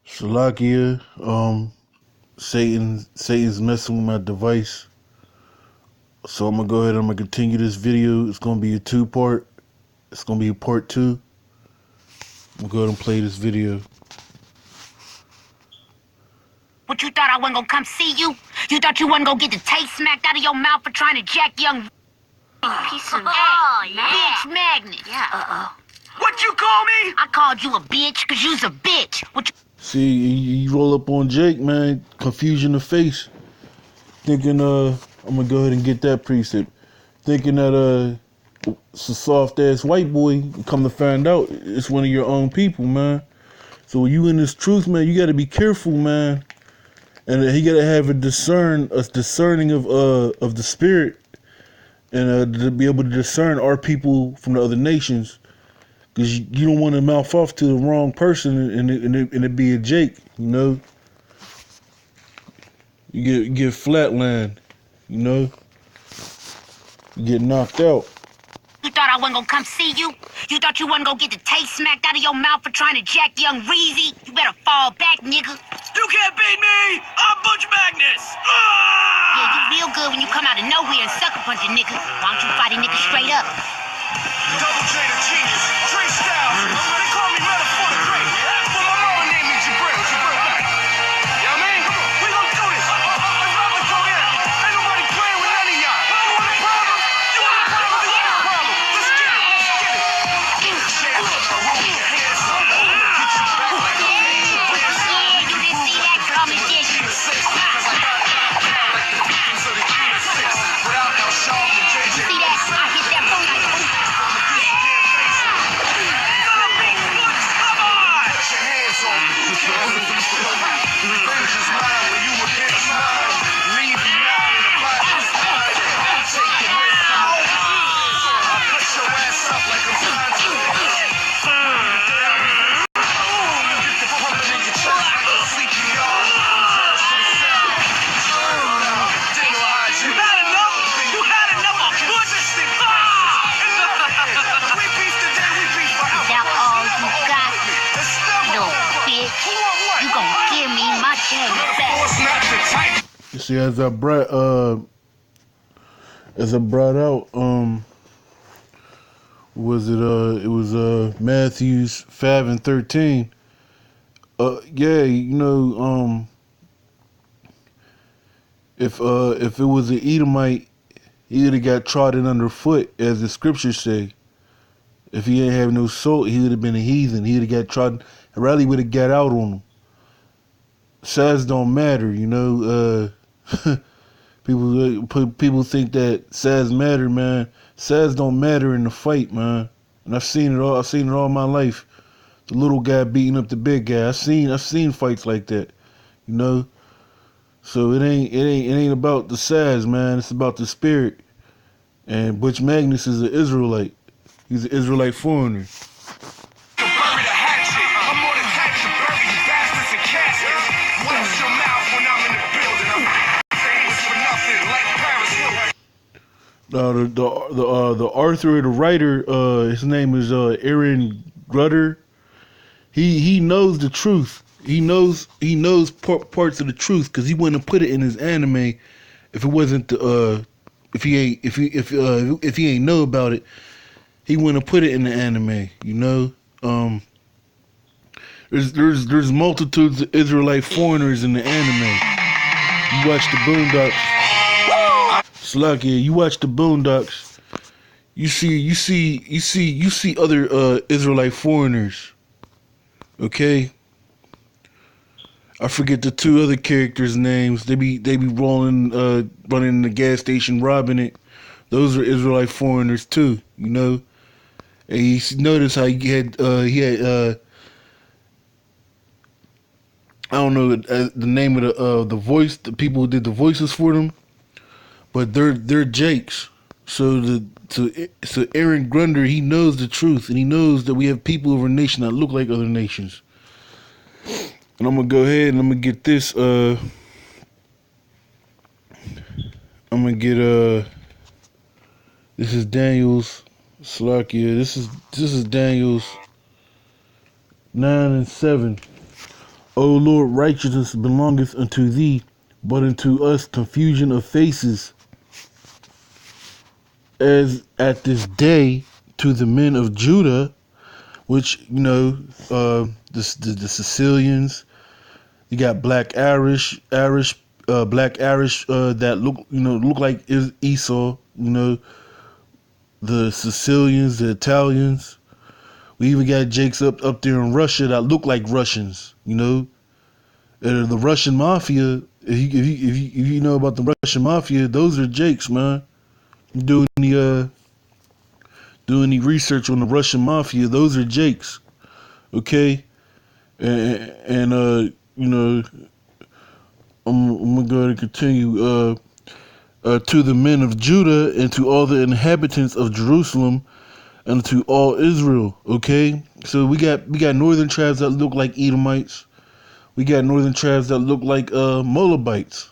Shalakia, Satan's messing with my device. So I'm gonna go ahead and I'm gonna continue this video. It's gonna be a two-part. It's gonna be a part two. I'm gonna go ahead and play this video. What, you thought I wasn't gonna come see you? You thought you wasn't gonna get the taste smacked out of your mouth for trying to jack young piece of bitch Magnus. Yeah. What you call me? I called you a bitch because you's a bitch. What you See, you roll up on Jake, man. Confusion of face. Thinking, I'm gonna go ahead and get that precept. Thinking that, it's a soft ass white boy. Come to find out, it's one of your own people, man. So when you in this truth, man, you gotta be careful, man. And he gotta have a discerning of the spirit, and to be able to discern our people from the other nations, because you don't want to mouth off to the wrong person and it be a Jake, you know. You get flatlined, you know. You get knocked out. You thought I wasn't gonna come see you? You thought you wasn't gonna get the taste smacked out of your mouth for trying to jack young Reezy? You better fall back, nigga. You can't beat me! I'm Butch Magnus! Yeah, you feel good when you come out of nowhere and sucker punch a nigga. Why don't you fight a nigga straight up? Double J the genius, Trey Styles. They call me Metaphor the Great. But my mama named me Jabril. You know what I mean? We gon' do this. Let's rock the code in. Ain't nobody playing with none of y'all. You want a problem? You want a problem? You want a problem? Let's get it. Let's get it. Share with my room. Your hands up. Get you back like a page of Yeah, you didn't see that coming, did you? Cause I got it like the deacons of the Unit 6. Without El Shaw and JJ. See that? I hit that phone like, You see, as I brought out, it was Matthews 5:13. Yeah, you know, if it was an Edomite, he would have got trodden underfoot, as the scriptures say. If he ain't have no soul, he would have been a heathen. He would have got trodden. Riley would have got out on him. Size don't matter, you know. People think that size matter, man. Size don't matter in the fight, man. And I've seen it all. I've seen it all my life. The little guy beating up the big guy. I've seen fights like that, you know. So it ain't about the size, man. It's about the spirit. And Butch Magnus is an Israelite. He's an Israelite foreigner. The author, the writer, his name is Aaron Grutter. He knows the truth. He knows parts of the truth, because he wouldn't have put it in his anime if it wasn't if he ain't know about it. He wouldn't have put it in the anime. You know, there's multitudes of Israelite foreigners in the anime. You watch the Boondocks. Slakia, you watch the Boondocks. You see other Israelite foreigners. Okay. I forget the two other characters' names. They be rolling, running the gas station, robbing it. Those are Israelite foreigners too, you know. And you notice how he had I don't know the name of the voice, the people who did the voices for them, but they're Jakes. So Aaron Grunder, he knows the truth, and he knows that we have people of our nation that look like other nations. And I'm gonna go ahead and I'm gonna get this. I'm gonna get This is Daniel's Slakia. This is Daniel's 9 and 7. O Lord, righteousness belongeth unto thee, but unto us confusion of faces, as at this day to the men of Judah, which, the Sicilians. You got black Irish that look like Esau. The Sicilians, the Italians. We even got Jakes up there in Russia that look like Russians. The Russian mafia. If you know about the Russian mafia, those are Jakes, man. Doing the research on the Russian mafia, those are Jakes. Okay, and I'm gonna go ahead and continue. To the men of Judah and to all the inhabitants of Jerusalem and to all Israel. Okay, so we got northern tribes that look like Edomites. We got northern tribes that look like Moabites.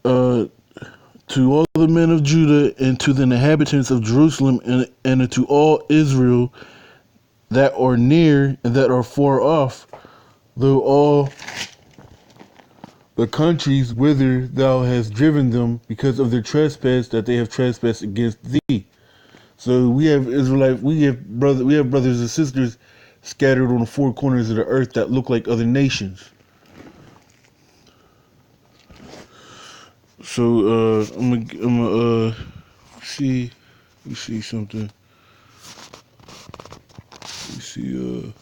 To all the men of Judah and to the inhabitants of Jerusalem and to all Israel that are near and that are far off, though all the countries whither thou hast driven them because of their trespass that they have trespassed against thee. So we have brothers and sisters scattered on the four corners of the earth that look like other nations. So I'm gonna see. Let me see something. Let me see.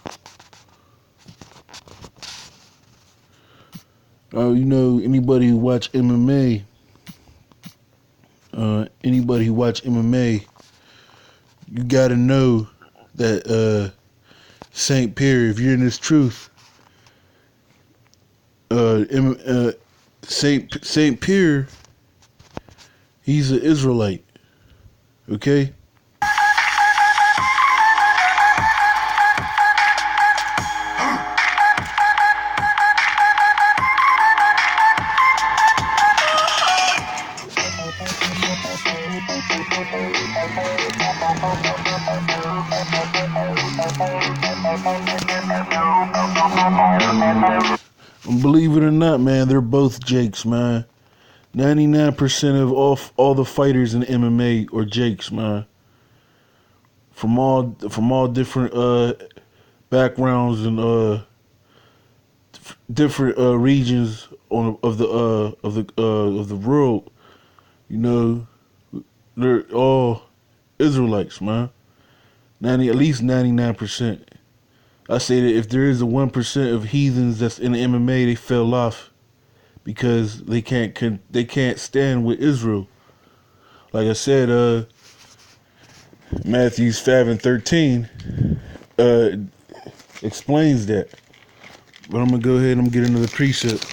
Anybody who watch MMA, you gotta know that Saint Pierre, if you're in this truth, Saint Pierre, he's an Israelite. Okay. Believe it or not, man, they're both Jakes, man. 99% of all the fighters in MMA are Jakes, man. From all different backgrounds and different regions of the world. They're all Israelites, man. At least 99%. I say that if there is a 1% of heathens that's in the MMA, they fell off because they can't stand with Israel. Like I said, Matthew 5:13 explains that. But I'm gonna go ahead and get into the precept.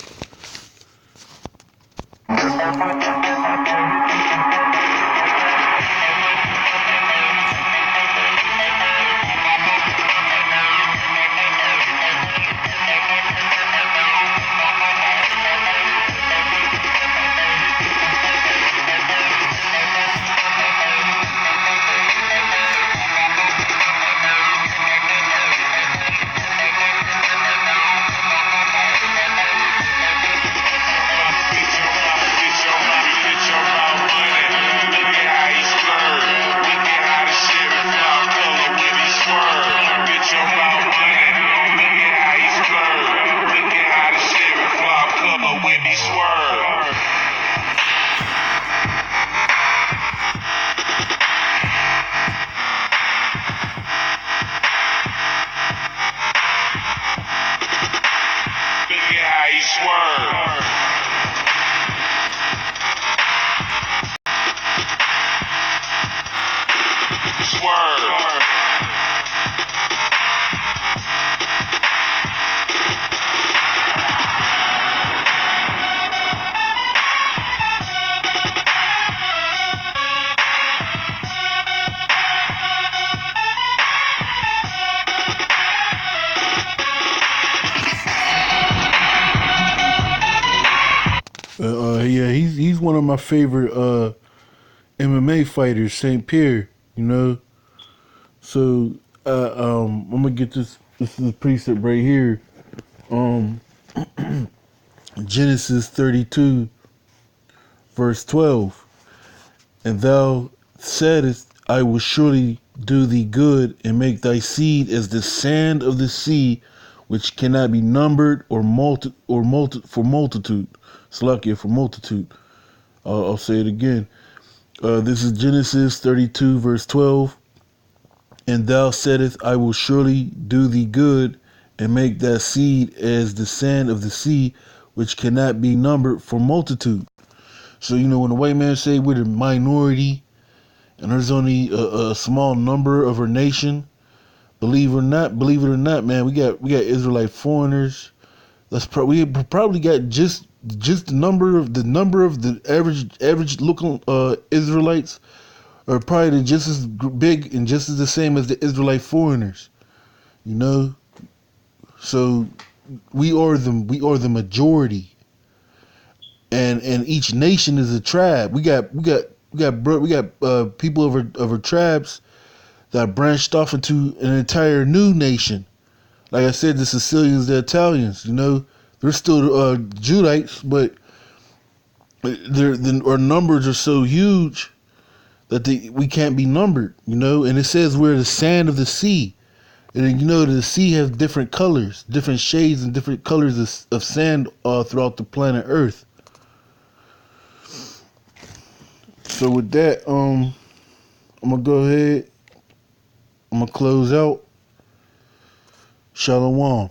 Yeah, he's one of my favorite MMA fighters, Saint Pierre. So I'm gonna get this. This is the precept right here. Genesis 32, verse 12. And thou saidest, I will surely do thee good, and make thy seed as the sand of the sea, which cannot be numbered for multitude. Slakia for multitude. I'll say it again. This is Genesis 32, verse 12. And thou saidest, I will surely do thee good, and make thy seed as the sand of the sea, which cannot be numbered for multitude. So, you know, when the white man say we're the minority, and there's only a small number of our nation, believe it or not, man, we got Israelite foreigners. We probably got just the number of the average looking Israelites are probably just as big and just as the same as the Israelite foreigners, you know. So we are the majority, and each nation is a tribe. We got people of our tribes that branched off into an entire new nation. Like I said, the Sicilians, the Italians, you know, they're still Judites, but our numbers are so huge that we can't be numbered, you know. And it says we're the sand of the sea. And you know, the sea has different colors, different shades and different colors of sand throughout the planet Earth. So with that, I'm going to go ahead. I'm going to close out. Shalom.